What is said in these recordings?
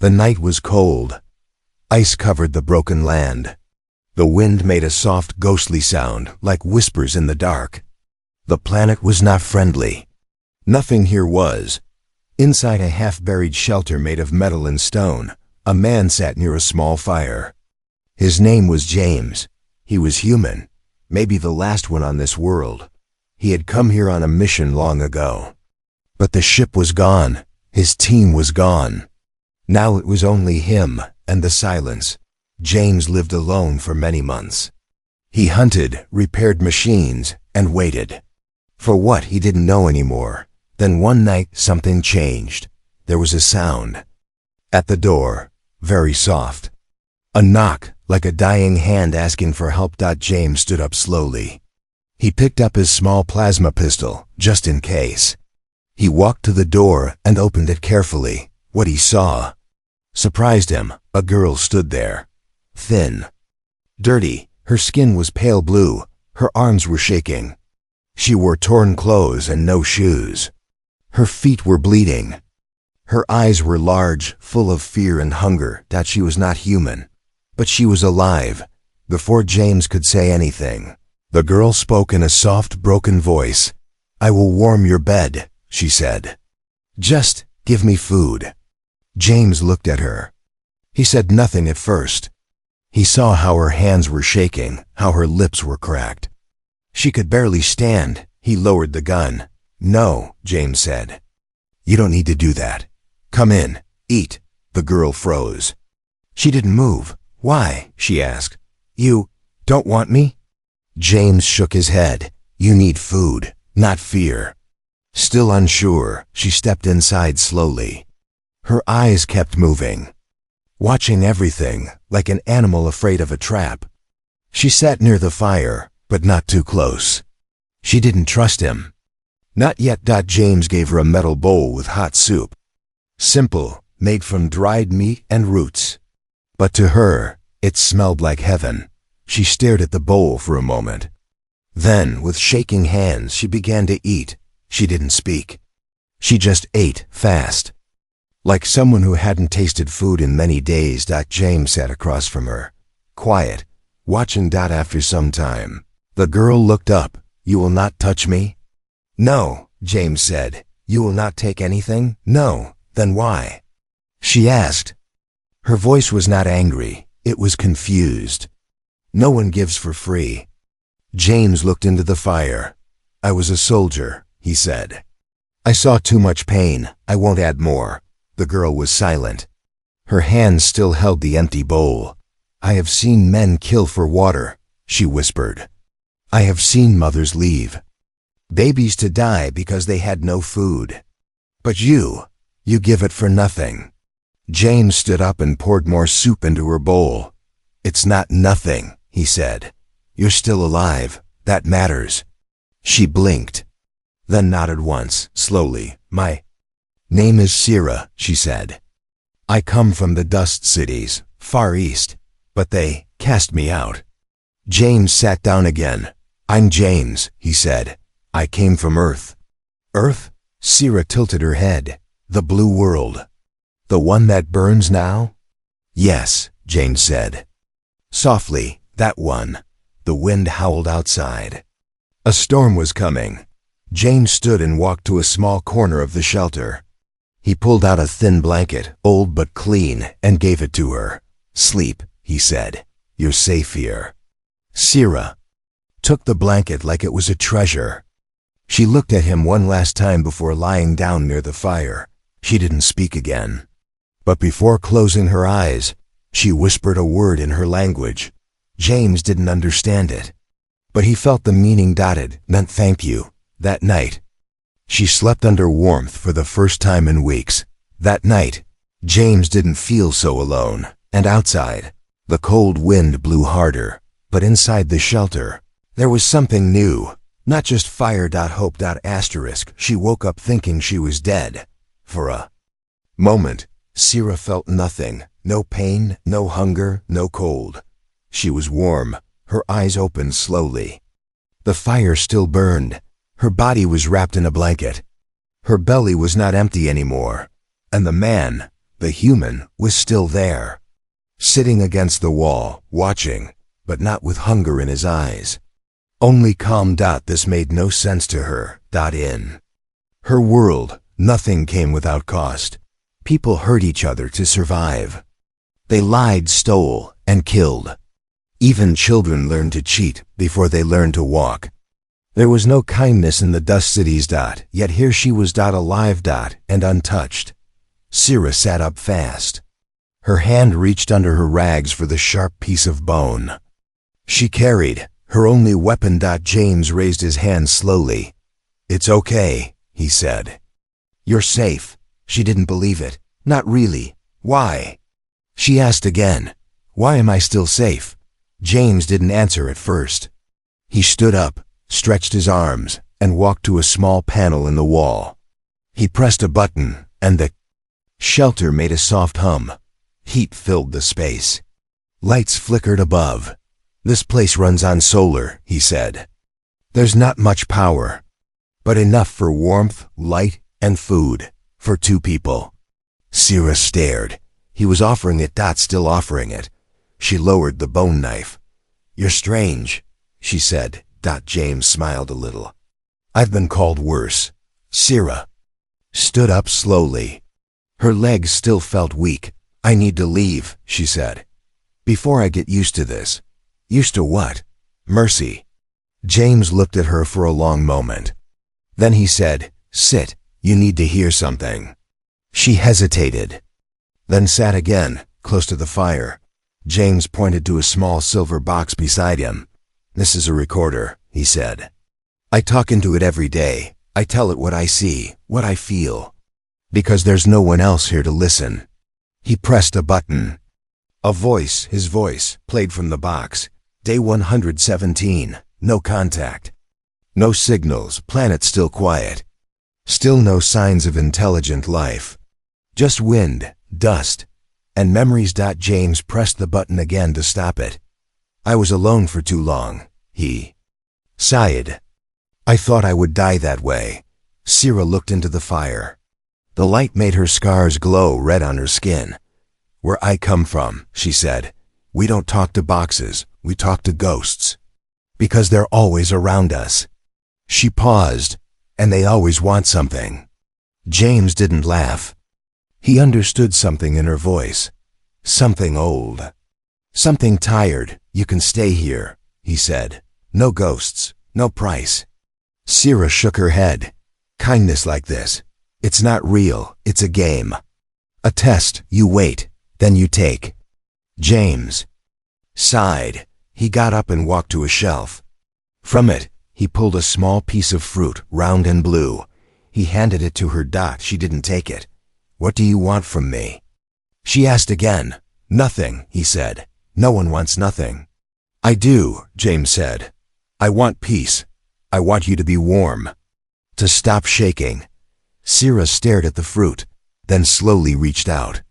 The night was cold. Ice covered the broken land. The wind made a soft, ghostly sound, like whispers in the dark. The planet was not friendly. Nothing here was. Inside a half-buried shelter made of metal and stone, a man sat near a small fire. His name was James. He was human, maybe the last one on this world. He had come here on a mission long ago. But the ship was gone. His team was gone. Now it was only him and the silence. James lived alone for many months. He hunted, repaired machines, and waited. For what, he didn't know anymore. Then one night something changed. There was a sound. At the door, very soft. A knock, like a dying hand asking for help. James stood up slowly. He picked up his small plasma pistol, just in case. He walked to the door and opened it carefully. What he saw surprised him. A girl stood there. Thin. Dirty. Her skin was pale blue. Her arms were shaking. She wore torn clothes and no shoes. Her feet were bleeding. Her eyes were large, full of fear and hunger. That she was not human. But she was alive. Before James could say anything, the girl spoke in a soft, broken voice. "I will warm your bed," she said. "Just give me food." James looked at her. He said nothing at first. He saw how her hands were shaking, how her lips were cracked. She could barely stand. He lowered the gun. "No," James said. "You don't need to do that. Come in, eat." The girl froze. She didn't move. "Why?" she asked. "You don't want me?" James shook his head. "You need food, not fear." Still unsure, she stepped inside slowly. Her eyes kept moving, watching everything, like an animal afraid of a trap. She sat near the fire, but not too close. She didn't trust him. Not yet. James gave her a metal bowl with hot soup. Simple, made from dried meat and roots. But to her, it smelled like heaven. She stared at the bowl for a moment. Then, with shaking hands, she began to eat. She didn't speak. She just ate fast. Like someone who hadn't tasted food in many days. James sat across from her, quiet, watching. After some time, the girl looked up. "You will not touch me?" "No," James said. "You will not take anything?" "No." "Then why?" she asked. Her voice was not angry. It was confused. "No one gives for free." James looked into the fire. "I was a soldier," he said. "I saw too much pain. I won't add more." The girl was silent. Her hands still held the empty bowl. "I have seen men kill for water," she whispered. "I have seen mothers leave. Babies to die because they had no food. But you give it for nothing." James stood up and poured more soup into her bowl. "It's not nothing," he said. "You're still alive. That matters." She blinked, then nodded once, slowly. "My name is Sira," she said. "I come from the dust cities, far east, but they cast me out." James sat down again. "I'm James," he said. "I came from Earth." "Earth?" Sira tilted her head. "The blue world. The one that burns now?" "Yes," James said. Softly, "That one." The wind howled outside. A storm was coming. James stood and walked to a small corner of the shelter. He pulled out a thin blanket, old but clean, and gave it to her. "Sleep," he said. "You're safe here." Sira took the blanket like it was a treasure. She looked at him one last time before lying down near the fire. She didn't speak again. But before closing her eyes, she whispered a word in her language. James didn't understand it, but he felt the meaning. It meant thank you. That night, she slept under warmth for the first time in weeks. That night, James didn't feel so alone. And outside, the cold wind blew harder. But inside the shelter, there was something new. Not just fire. Hope. She woke up thinking she was dead. For a moment, Sira felt nothing. No pain, no hunger, no cold. She was warm. Her eyes opened slowly. The fire still burned. Her body was wrapped in a blanket. Her belly was not empty anymore. And the man The human was still there, sitting against the wall, watching, but not with hunger in his eyes. Only calm. This made no sense to her. In her world, nothing came without cost. People hurt each other to survive. They lied, stole, and killed. Even children learned to cheat before they learned to walk. There was no kindness in the dust cities. Yet here she was. Alive. And untouched. Sira sat up fast. Her hand reached under her rags for the sharp piece of bone she carried, her only weapon. James raised his hand slowly. "It's okay," he said. "You're safe." She didn't believe it. "Not really. Why?" She asked again. "Why am I still safe?" James didn't answer at first. He stood up, stretched his arms, and walked to a small panel in the wall. He pressed a button, and the shelter made a soft hum. Heat filled the space. Lights flickered above. "This place runs on solar," he said. "There's not much power, but enough for warmth, light, and food, for 2 people. Sira stared. He was offering it. Still offering it. She lowered the bone knife. "You're strange," she said. James smiled a little. "I've been called worse." Sira stood up slowly. Her legs still felt weak. "I need to leave," she said. "Before I get used to this." "Used to what?" "Mercy." James looked at her for a long moment. Then he said, "Sit, you need to hear something." She hesitated, then sat again, close to the fire. James pointed to a small silver box beside him. "This is a recorder," he said. "I talk into it every day. I tell it what I see, what I feel. Because there's no one else here to listen." He pressed a button. His voice, played from the box. "Day 117, no contact. No signals, planet still quiet. Still no signs of intelligent life. Just wind, dust, and memories." James pressed the button again to stop it. "I was alone for too long," he sighed. "I thought I would die that way." Sira looked into the fire. The light made her scars glow red on her skin. "Where I come from," she said, "we don't talk to boxes, we talk to ghosts. Because they're always around us." She paused, "And they always want something." James didn't laugh. He understood something in her voice. Something old. "Something tired. You can stay here," he said. "No ghosts, no price." Sira shook her head. "Kindness like this, it's not real, it's a game. A test, you wait, then you take." James sighed. He got up and walked to a shelf. From it, he pulled a small piece of fruit, round and blue. He handed it to her. She didn't take it. "What do you want from me?" She asked again. "Nothing," he said. "No one wants nothing." "I do," James said. "I want peace. I want you to be warm. To stop shaking." Sira stared at the fruit, then slowly reached out.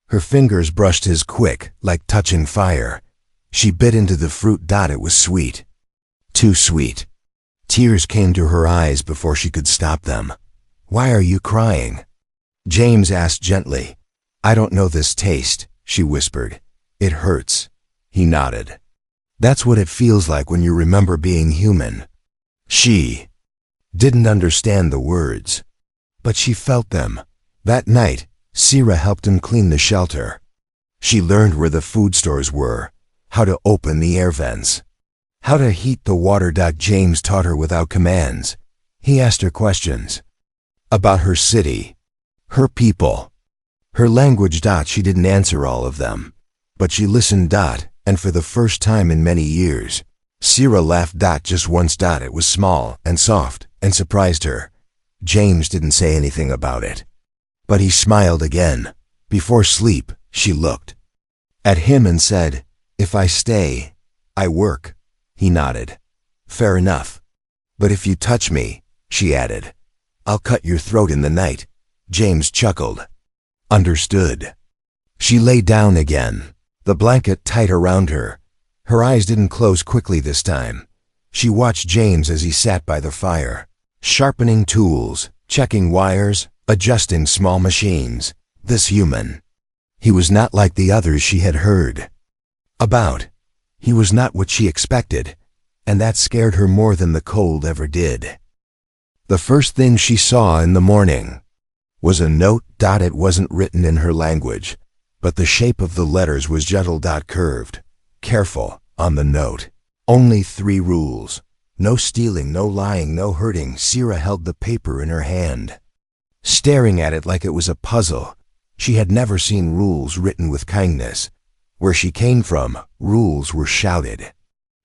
Her fingers brushed his quick, like touching fire. She bit into the fruit. It was sweet. Too sweet. Tears came to her eyes before she could stop them. "Why are you crying?" James asked gently. "I don't know this taste," she whispered. "It hurts." He nodded. "That's what it feels like when you remember being human." She didn't understand the words, but she felt them. That night, Sira helped him clean the shelter. She learned where the food stores were, how to open the air vents, how to heat the water. James taught her without commands. He asked her questions about her city, her people, her language. She didn't answer all of them, but she listened. And for the first time in many years, Sira laughed. Just once. It was small and soft and surprised her. James didn't say anything about it, but he smiled again. Before sleep, she looked at him and said, "If I stay, I work." He nodded. "Fair enough. But if you touch me," she added, "I'll cut your throat in the night." James chuckled. "Understood." She lay down again, the blanket tight around her. Her eyes didn't close quickly this time. She watched James as he sat by the fire, sharpening tools, checking wires, adjusting small machines. This human He was not like the others she had heard about. He was not what she expected, and that scared her more than the cold ever did. The first thing she saw in the morning was a note. It wasn't written in her language, but the shape of the letters was gentle. Curved, careful. On the note, only 3 rules. No stealing, no lying, no hurting. Sierra held the paper in her hand, staring at it like it was a puzzle. She had never seen rules written with kindness. Where she came from, rules were shouted,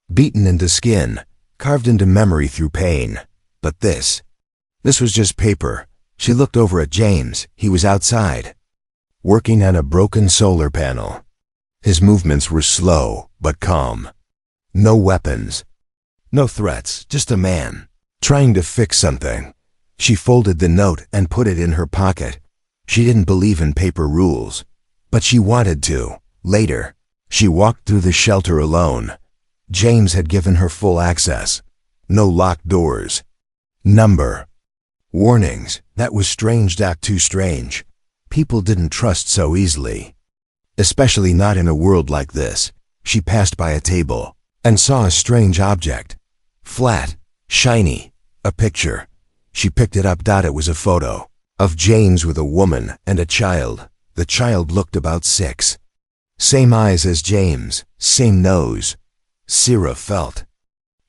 beaten into skin, carved into memory through pain. But this was just paper. She looked over at James. He was outside, working on a broken solar panel. His movements were slow but calm. No weapons, no threats, just a man trying to fix something. She folded the note and put it in her pocket. She didn't believe in paper rules, but she wanted to. Later, she walked through the shelter alone. James had given her full access. No locked doors. Number warnings. That was strange. Too strange. People didn't trust so easily, especially not in a world like this. She passed by a table and saw a strange object. Flat, shiny, a picture. She picked it up. It was a photo of James with a woman and a child. The child looked about 6. Same eyes as James, same nose. Sierra felt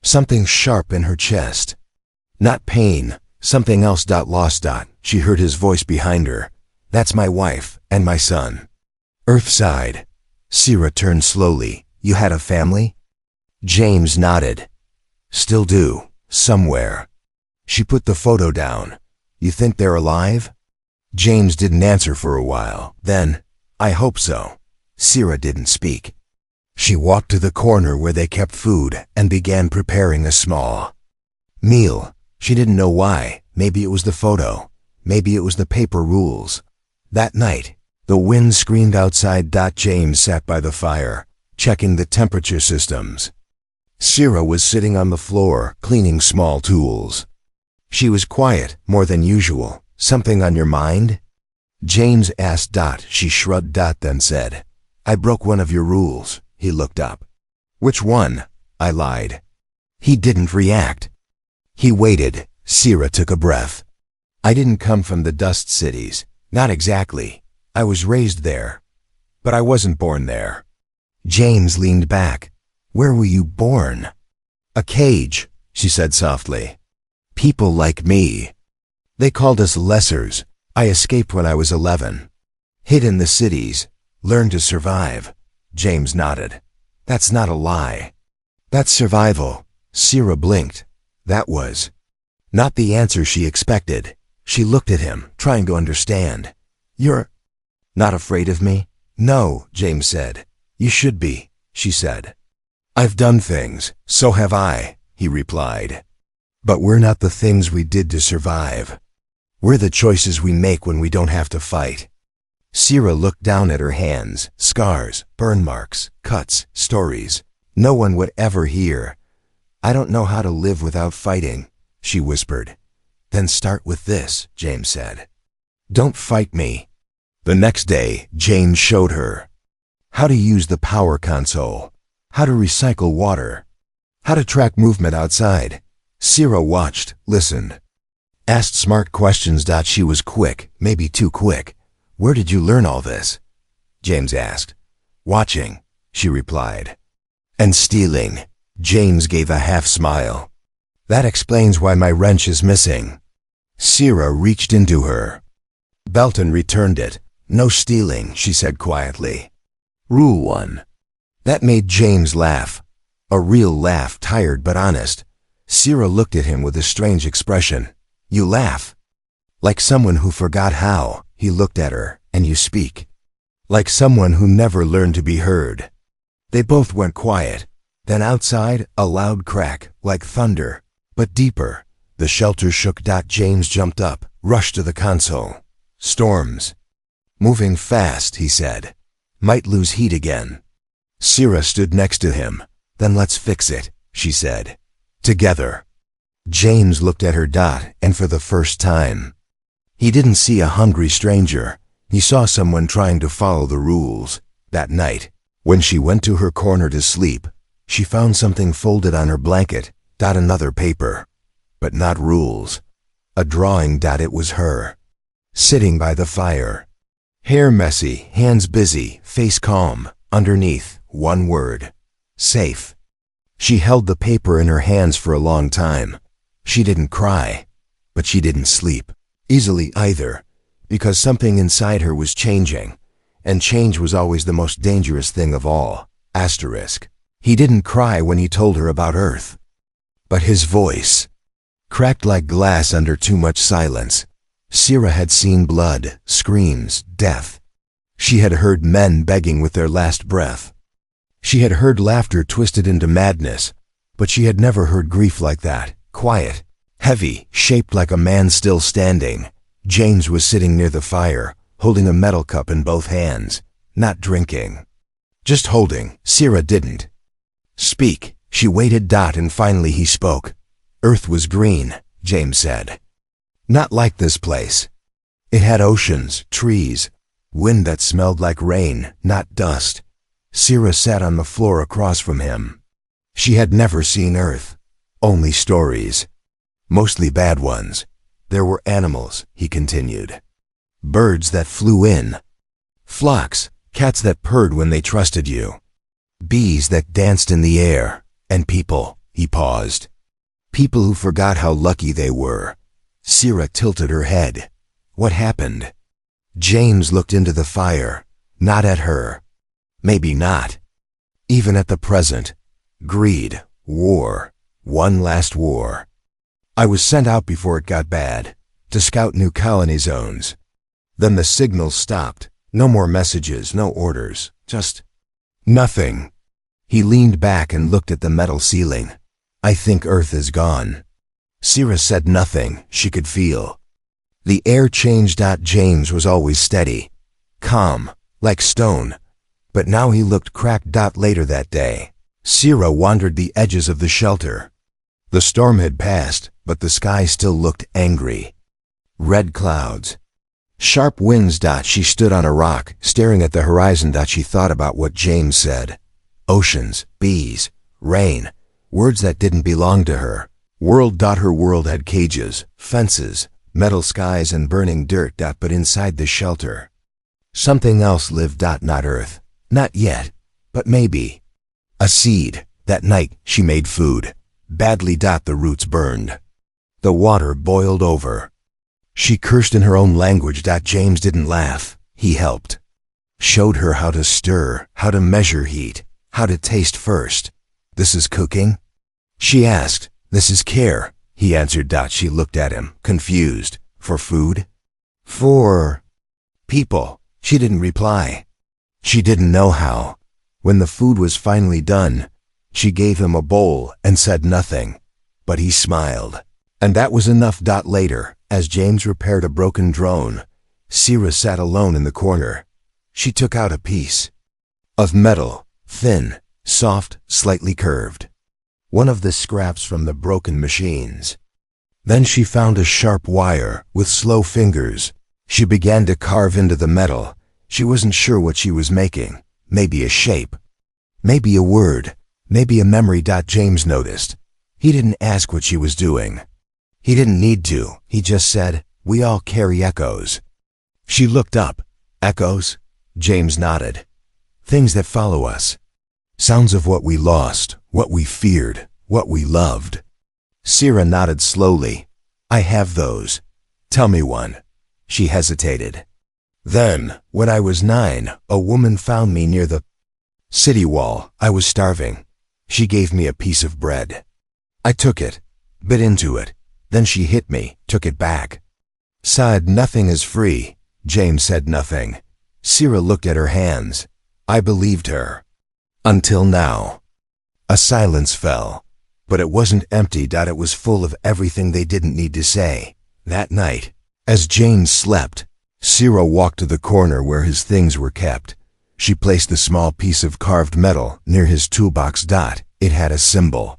something sharp in her chest. Not pain, something else. Lost. She heard his voice behind her. That's my wife and my son. Earthside. Sierra turned slowly. You had a family? James nodded. Still do, somewhere. She put the photo down. You think they're alive? James didn't answer for a while. Then, I hope so. Sierra didn't speak. She walked to the corner where they kept food and began preparing a small meal. She didn't know why. Maybe it was the photo. Maybe it was the paper rules. That night, the wind screamed outside. James sat by the fire, checking the temperature systems. Sierra was sitting on the floor, cleaning small tools. She was quiet, more than usual. Something on your mind? James asked. She shrugged. Then said, I broke one of your rules. He looked up. Which one? I lied. He didn't react. He waited. Sierra took a breath. I didn't come from the dust cities. Not exactly. I was raised there. But I wasn't born there. James leaned back. Where were you born? A cage, she said softly. People like me. They called us lessers. I escaped when I was 11. Hid in the cities. Learned to survive. James nodded. That's not a lie. That's survival. Sierra blinked. That was not the answer she expected. She looked at him, trying to understand. You're not afraid of me? No, James said. You should be, she said. I've done things, so have I, he replied. But we're not the things we did to survive. We're the choices we make when we don't have to fight. Sierra looked down at her hands, scars, burn marks, cuts, stories no one would ever hear. I don't know how to live without fighting, she whispered. Then start with this, James said. Don't fight me. The next day, James showed her how to use the power console, how to recycle water, how to track movement outside. Sierra watched, listened, asked smart questions. She was quick, maybe too quick. Where did you learn all this? James asked. Watching, she replied. And stealing. James gave a half smile. That explains why my wrench is missing. Sierra reached into her belt and returned it. No stealing, she said quietly. Rule 1. That made James laugh. A real laugh, tired but honest. Sierra looked at him with a strange expression. You laugh? Like someone who forgot how. He looked at her. And you speak? Like someone who never learned to be heard. They both went quiet. Then outside, a loud crack, like thunder, but deeper. The shelter shook. James jumped up, rushed to the console. Storms. Moving fast, he said. Might lose heat again. Sierra stood next to him. Then let's fix it, she said. Together. James looked at her. And for the first time, he didn't see a hungry stranger. He saw someone trying to follow the rules. That night, when she went to her corner to sleep, she found something folded on her blanket, another paper. But not rules. A drawing. It was her, sitting by the fire. Hair messy, hands busy, face calm. Underneath, one word: safe. She held the paper in her hands for a long time. She didn't cry, but she didn't sleep easily either, because something inside her was changing, and change was always the most dangerous thing of all. Asterisk. He didn't cry when he told her about Earth, but his voice cracked like glass under too much silence. Sira had seen blood, screams, death. She had heard men begging with their last breath. She had heard laughter twisted into madness, but she had never heard grief like that, quiet, heavy, shaped like a man still standing. James was sitting near the fire, holding a metal cup in both hands, not drinking, just holding. Sira didn't speak. She waited. And finally he spoke. Earth was green, James said. Not like this place. It had oceans, trees, wind that smelled like rain, not dust. Sira sat on the floor across from him. She had never seen Earth, only stories, mostly bad ones. There were animals, he continued. Birds that flew in, flocks, cats that purred when they trusted you, bees that danced in the air, and people. He paused. People who forgot how lucky they were. Sira tilted her head. What happened? James looked into the fire, not at her. Maybe not. Even at the present. Greed, war, one last war. I was sent out before it got bad, to scout new colony zones. Then the signals stopped. No more messages, no orders, just nothing. He leaned back and looked at the metal ceiling. I think Earth is gone. Sira said nothing. She could feel. The air changed. James was always steady, calm, like stone. But now he looked cracked. Later that day, Sira wandered the edges of the shelter. The storm had passed, but the sky still looked angry. Red clouds, sharp winds. She stood on a rock, staring at the horizon. She thought about what James said. Oceans, bees, rain, words that didn't belong to her. World. Her world had cages, fences, metal skies, and burning dirt. But inside the shelter, something else lived. Not Earth. Not yet, but maybe. A seed. That night, she made food. Badly. The roots burned. The water boiled over. She cursed in her own language. James didn't laugh. He helped. Showed her how to stir, how to measure heat, how to taste first. This is cooking? She asked. This is care, he answered. She looked at him, confused. For food? For people. She didn't reply. She didn't know how. When the food was finally done, she gave him a bowl and said nothing. But he smiled. And that was enough. Later, as James repaired a broken drone, Sira sat alone in the corner. She took out a piece of metal, thin, soft, slightly curved. One of the scraps from the broken machines. Then she found a sharp wire with slow fingers. She began to carve into the metal. She wasn't sure what she was making. Maybe a shape. Maybe a word. Maybe a memory. James noticed. He didn't ask what she was doing. He didn't need to. He just said, we all carry echoes. She looked up. Echoes? James nodded. Things that follow us. Sounds of what we lost, what we feared, what we loved. Sira nodded slowly. I have those. Tell me one. She hesitated. Then, when I was 9, a woman found me near the city wall. I was starving. She gave me a piece of bread. I took it, bit into it. Then she hit me, took it back. Said nothing is free. James said nothing. Sira looked at her hands. I believed her. Until now. A silence fell. But it wasn't empty. It was full of everything they didn't need to say. That night, as James slept, Sira walked to the corner where his things were kept. She placed the small piece of carved metal near his toolbox. It had a symbol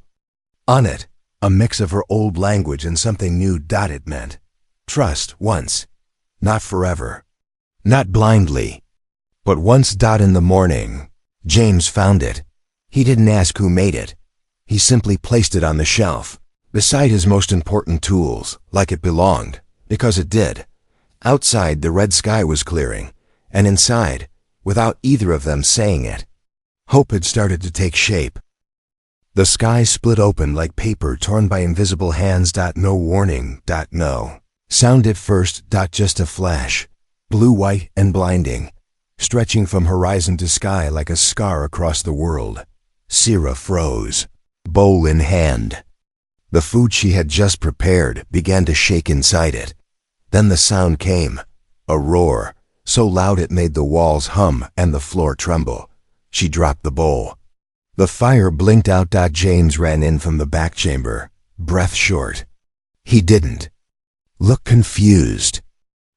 on it, a mix of her old language and something new. It meant trust once, not forever. Not blindly. But once in the morning, James found it. He didn't ask who made it. He simply placed it on the shelf, beside his most important tools, like it belonged, because it did. Outside, the red sky was clearing, and inside, without either of them saying it, hope had started to take shape. The sky split open like paper torn by invisible hands. No warning. No sound at first. Just a flash, blue-white and blinding, stretching from horizon to sky like a scar across the world. Sierra froze, bowl in hand. The food she had just prepared began to shake inside it. Then the sound came, a roar, so loud it made the walls hum and the floor tremble. She dropped the bowl. The fire blinked out. James ran in from the back chamber, breath short. He didn't look confused.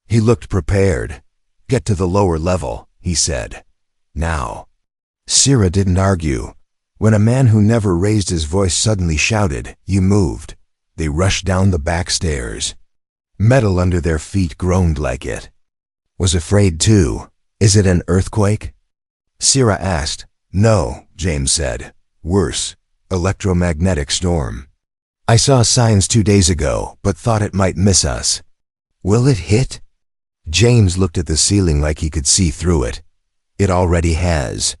He looked prepared. Get to the lower level, he said. Now. Sierra didn't argue. When a man who never raised his voice suddenly shouted, "You moved," they rushed down the back stairs. Metal under their feet groaned like it was afraid too. Is it an earthquake? Sierra asked. No, James said. Worse, electromagnetic storm. I saw signs 2 days ago, but thought it might miss us. Will it hit? James looked at the ceiling like he could see through it. It already has.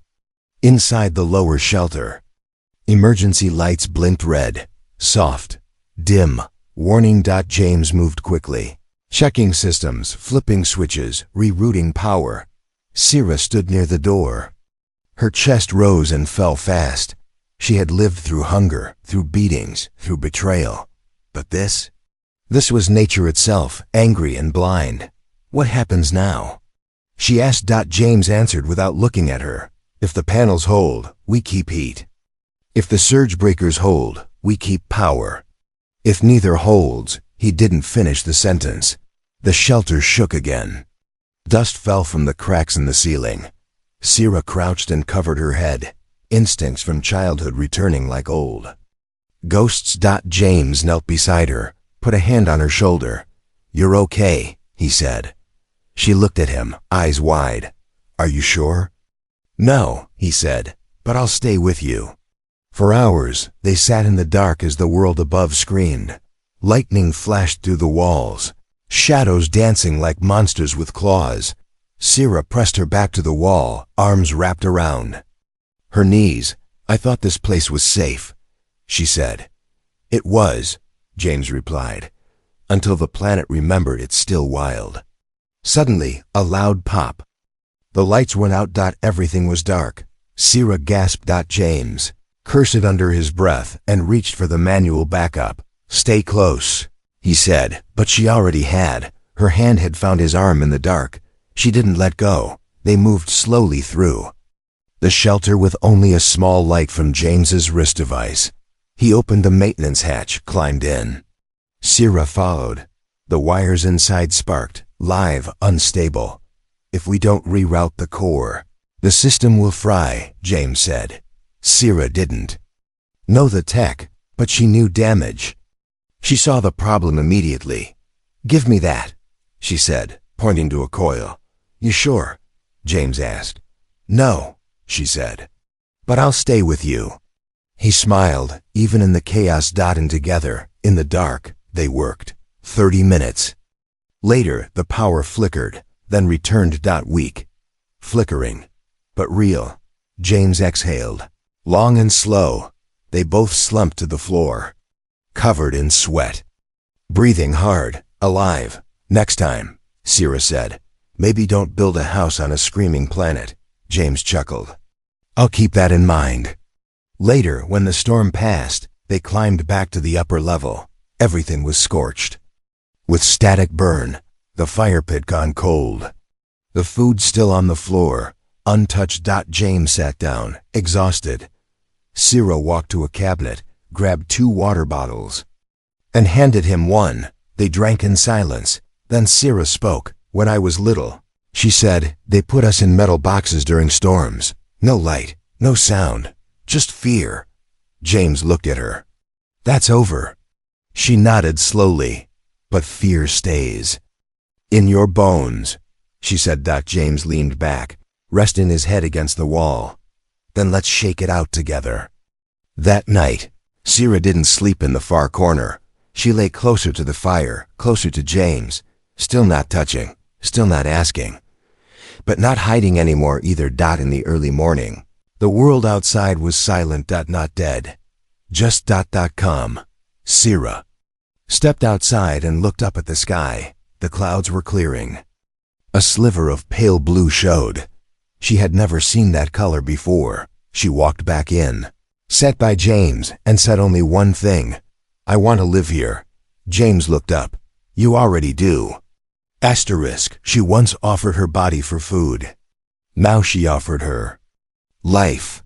Inside the lower shelter, emergency lights blinked red, soft, dim, warning. James moved quickly, checking systems, flipping switches, rerouting power. Sierra stood near the door. Her chest rose and fell fast. She had lived through hunger, through beatings, through betrayal. But this was nature itself, angry and blind. What happens now? She asked. James answered without looking at her. If the panels hold, we keep heat. If the surge breakers hold, we keep power. If neither holds, he didn't finish the sentence. The shelter shook again. Dust fell from the cracks in the ceiling. Sierra crouched and covered her head, instincts from childhood returning like old ghosts. James knelt beside her, put a hand on her shoulder. You're okay, he said. She looked at him, eyes wide. Are you sure? No, he said, but I'll stay with you. For hours, they sat in the dark as the world above screamed. Lightning flashed through the walls, shadows dancing like monsters with claws. Sierra pressed her back to the wall, arms wrapped around her knees. I thought this place was safe, she said. It was, James replied, until the planet remembered it's still wild. Suddenly, a loud pop. The lights went out. Everything was dark. Sierra gasped. James cursed under his breath and reached for the manual backup. Stay close, he said, but she already had. Her hand had found his arm in the dark. She didn't let go. They moved slowly through the shelter with only a small light from James's wrist device. He opened the maintenance hatch, climbed in. Sierra followed. The wires inside sparked, live, unstable. If we don't reroute the core, the system will fry, James said. Sierra didn't know the tech, but she knew damage. She saw the problem immediately. Give me that, she said, pointing to a coil. You sure? James asked. No, she said, but I'll stay with you. He smiled. Even in the chaos. And together, in the dark, they worked. 30 minutes. Later, the power flickered, then returned. Weak, flickering, but real. James exhaled, long and slow. They both slumped to the floor, covered in sweat, breathing hard, alive. Next time, Sierra said, maybe don't build a house on a screaming planet. James chuckled. I'll keep that in mind. Later, when the storm passed, they climbed back to the upper level. Everything was scorched, with static burn, the fire pit gone cold. The food still on the floor, untouched. James sat down, exhausted. Sierra walked to a cabinet, grabbed 2 water bottles, and handed him one. They drank in silence. Then Sierra spoke. When I was little, she said, they put us in metal boxes during storms. No light, no sound, just fear. James looked at her. That's over. She nodded slowly. But fear stays in your bones. she said. James leaned back, resting his head against the wall. Then let's shake it out together. That night, Sierra didn't sleep in the far corner. She lay closer to the fire, closer to James, still not touching, still not asking, but not hiding anymore either. In the early morning, the world outside was silent. Not dead, just calm. Sierra stepped outside and looked up at the sky. The clouds were clearing. A sliver of pale blue showed. She had never seen that color before. She walked back in, sat by James, and said only one thing. I want to live here. James looked up. You already do. Asterisk. She once offered her body for food. Now she offered her life,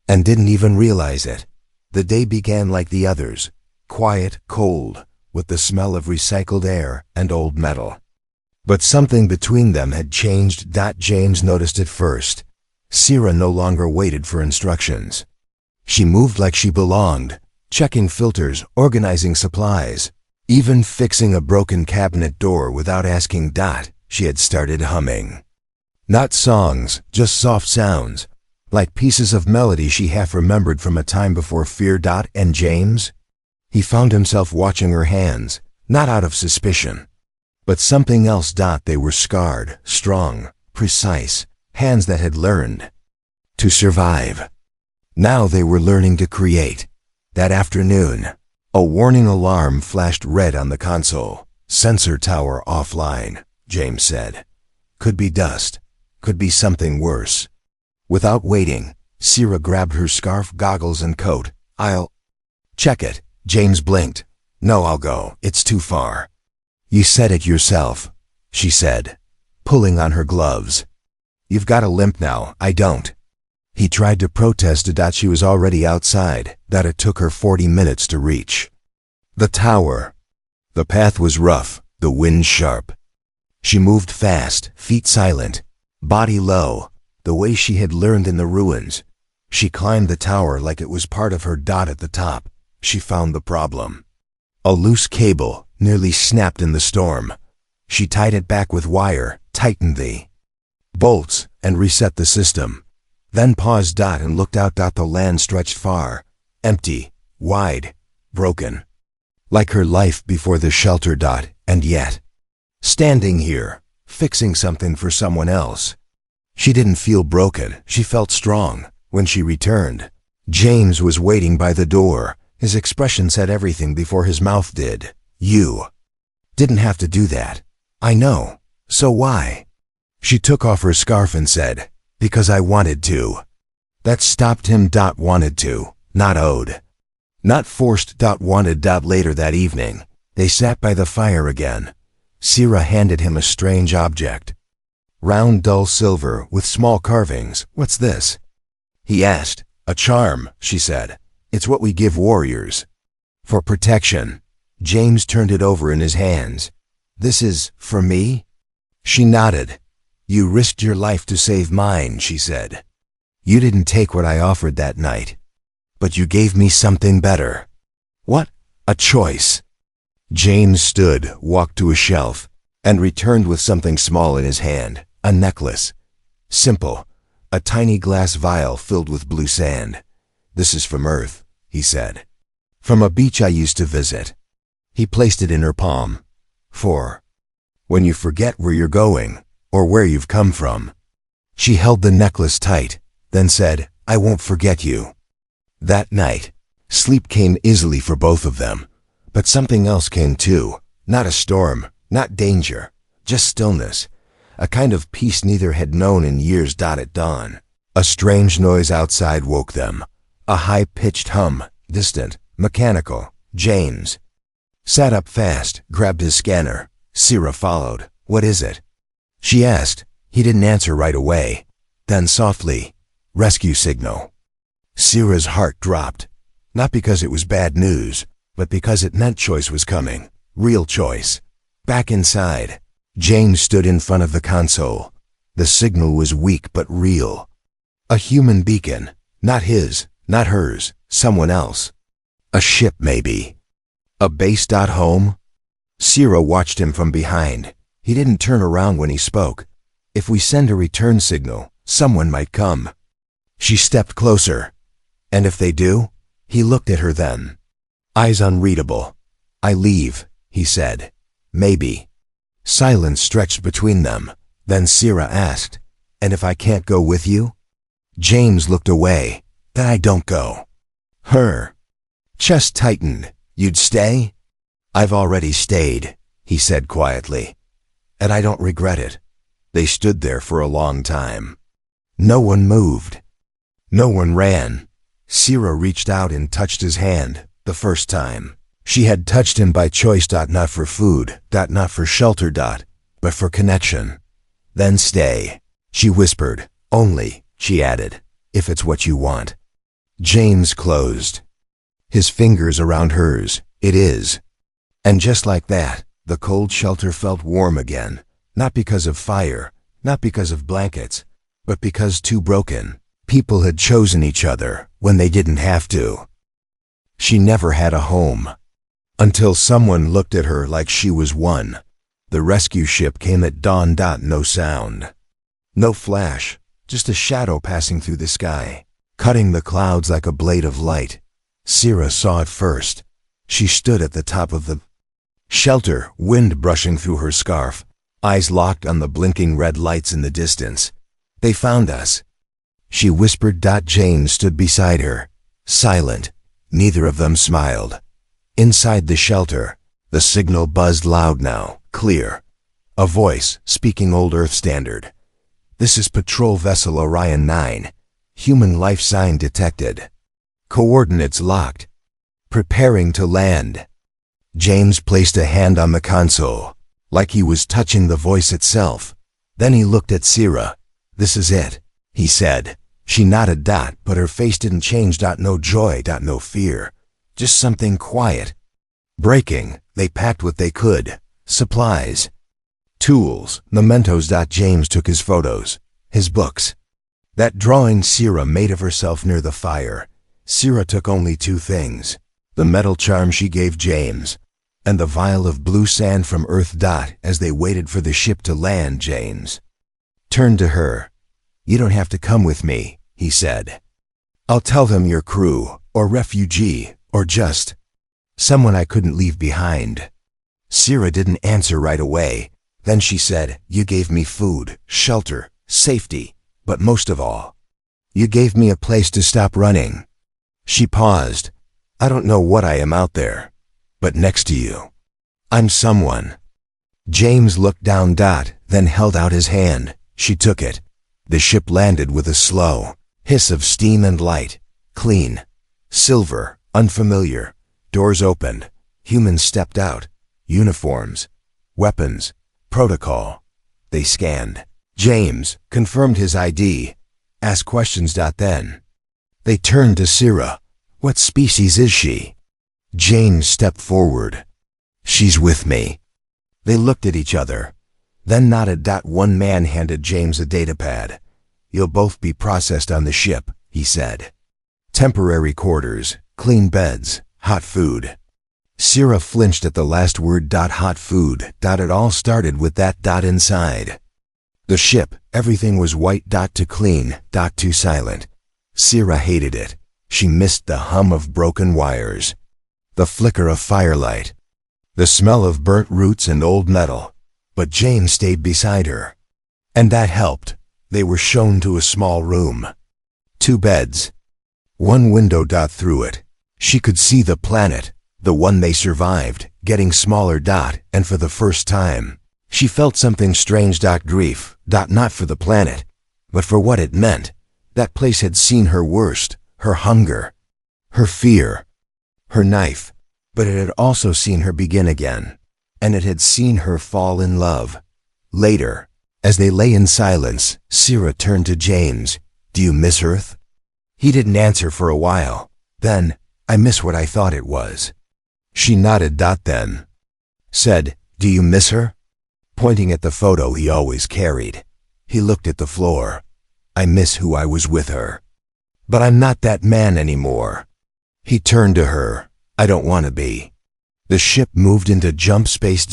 and didn't even realize it. The day began like the others, quiet, cold, with the smell of recycled air and old metal. But something between them had changed. James noticed it first. Sierra no longer waited for instructions. She moved like she belonged, checking filters, organizing supplies, even fixing a broken cabinet door without asking. She had started humming. Not songs, just soft sounds, like pieces of melody she half remembered from a time before fear. And James? He found himself watching her hands, not out of suspicion, but something else. They were scarred, strong, precise, hands that had learned to survive. Now they were learning to create. That afternoon, a warning alarm flashed red on the console. Sensor tower offline, James said. Could be dust, could be something worse. Without waiting, Sierra grabbed her scarf, goggles, and coat. I'll check it. James blinked. No, I'll go. It's too far. You said it yourself, she said, pulling on her gloves. You've got a limp now. I don't. He tried to protest. She was already outside. It took her 40 minutes to reach the tower. The path was rough, the wind sharp. She moved fast, feet silent, body low, the way she had learned in the ruins. She climbed the tower like it was part of her. At the top, she found the problem. A loose cable, nearly snapped in the storm. She tied it back with wire, tightened the bolts, and reset the system. Then paused. And looked out. The land stretched far, empty, wide, broken, like her life before the shelter. And yet, standing here, fixing something for someone else, she didn't feel broken. She felt strong. When she returned, James was waiting by the door. His expression said everything before his mouth did. You didn't have to do that. I know. So why? She took off her scarf and said, because I wanted to. That stopped him. Wanted to, not owed. Not forced. Wanted. Later that evening, they sat by the fire again. Sierra handed him a strange object. Round, dull silver with small carvings. What's this? He asked. A charm, she said. It's what we give warriors for protection. James turned it over in his hands. This is for me? She nodded. You risked your life to save mine, she said. You didn't take what I offered that night, but you gave me something better. What? A choice. James stood, walked to a shelf, and returned with something small in his hand. A necklace. Simple. A tiny glass vial filled with blue sand. This is from Earth, he said. From a beach I used to visit. He placed it in her palm. For when you forget where you're going, or where you've come from. She held the necklace tight, then said, I won't forget you. That night, sleep came easily for both of them. But something else came too. Not a storm, not danger, just stillness. A kind of peace neither had known in years. At dawn, a strange noise outside woke them. A high-pitched hum, distant, mechanical. James sat up fast, grabbed his scanner. Sierra followed. What is it? She asked. He didn't answer right away. Then softly, rescue signal. Sierra's heart dropped. Not because it was bad news, but because it meant choice was coming. Real choice. Back inside, James stood in front of the console. The signal was weak but real. A human beacon. Not his, not hers, someone else. A ship, maybe. A base. Home? Sierra watched him from behind. He didn't turn around when he spoke. If we send a return signal, someone might come. She stepped closer. And if they do? He looked at her then. Eyes unreadable. I leave, he said. Maybe. Silence stretched between them. Then Sierra asked, and if I can't go with you? James looked away. Then I don't go. Her chest tightened. You'd stay? I've already stayed, he said quietly. And I don't regret it. They stood there for a long time. No one moved. No one ran. Sierra reached out and touched his hand, the first time. She had touched him by choice, not for food, not for shelter, but for connection. Then stay, she whispered. Only, she added, if it's what you want. James closed. His fingers around hers. It is. And just like that, the cold shelter felt warm again, not because of fire, not because of blankets, but because two broken people had chosen each other when they didn't have to. She never had a home. Until someone looked at her like she was one. The rescue ship came at dawn. No sound. No flash, just a shadow passing through the sky, cutting the clouds like a blade of light. Sierra saw it first. She stood at the top of the shelter, wind brushing through her scarf, eyes locked on the blinking red lights in the distance. They found us, she whispered. James stood beside her, silent. Neither of them smiled. Inside the shelter, the signal buzzed loud now, clear. A voice speaking Old Earth standard. This is Patrol Vessel Orion 9. Human life sign detected. Coordinates locked. Preparing to land. James placed a hand on the console, like he was touching the voice itself. Then he looked at Sierra. This is it, he said. She nodded. But her face didn't change. No joy, no fear. Just something quiet. Breaking. They packed what they could. Supplies. Tools, mementos. James took his photos, his books. That drawing Sierra made of herself near the fire. Sierra took only two things. The metal charm she gave James, and the vial of blue sand from Earth. As they waited for the ship to land, James turned to her. You don't have to come with me, he said. I'll tell them you're crew, or refugee, or just someone I couldn't leave behind. Sierra didn't answer right away. Then she said, you gave me food, shelter, safety, but most of all, you gave me a place to stop running. She paused. I don't know what I am out there, but next to you, I'm someone. James looked down. Then held out his hand. She took it. The ship landed with a slow hiss of steam and light. Clean. Silver. Unfamiliar. Doors opened. Humans stepped out. Uniforms. Weapons. Protocol. They scanned. James confirmed his ID. Asked questions. Then they turned to Sierra. What species is she? James stepped forward. She's with me. They looked at each other, then nodded. One man handed James a datapad. You'll both be processed on the ship, he said. Temporary quarters, clean beds, hot food. Sierra flinched at the last word. Hot food. It all started with that. Inside the ship, everything was white. To clean. To silent. Sierra hated it. She missed the hum of broken wires, the flicker of firelight, the smell of burnt roots and old metal. But James stayed beside her. And that helped. They were shown to a small room. 2 beds. 1 window. Through it, she could see the planet, the one they survived, getting smaller. And for the first time, she felt something strange. Grief. Not for the planet, but for what it meant. That place had seen her worst, her hunger, her fear, her knife, but it had also seen her begin again, and it had seen her fall in love. Later, as they lay in silence, Sierra turned to James. Do you miss Earth? He didn't answer for a while. Then, I miss what I thought it was. She nodded. Then said, do you miss her? Pointing at the photo he always carried. He looked at the floor. I miss who I was with her. But I'm not that man anymore. He turned to her. I don't want to be. The ship moved into jump space.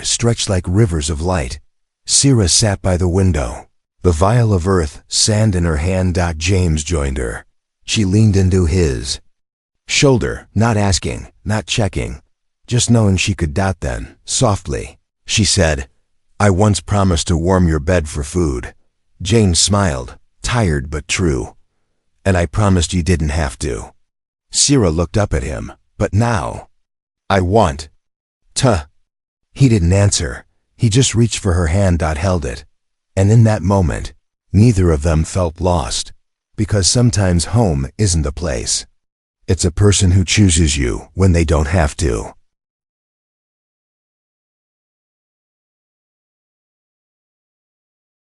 Stretched like rivers of light. Sierra sat by the window, the vial of earth, sand in her hand. James joined her. She leaned into his shoulder, not asking, not checking, just knowing she could. Then, softly, she said, "I once promised to warm your bed for food." James smiled, tired but true. "And I promised you didn't have to." Sierra looked up at him. "But now, I want to." He didn't answer. He just reached for her hand. Held it. And in that moment, neither of them felt lost. Because sometimes home isn't a place. It's a person who chooses you when they don't have to.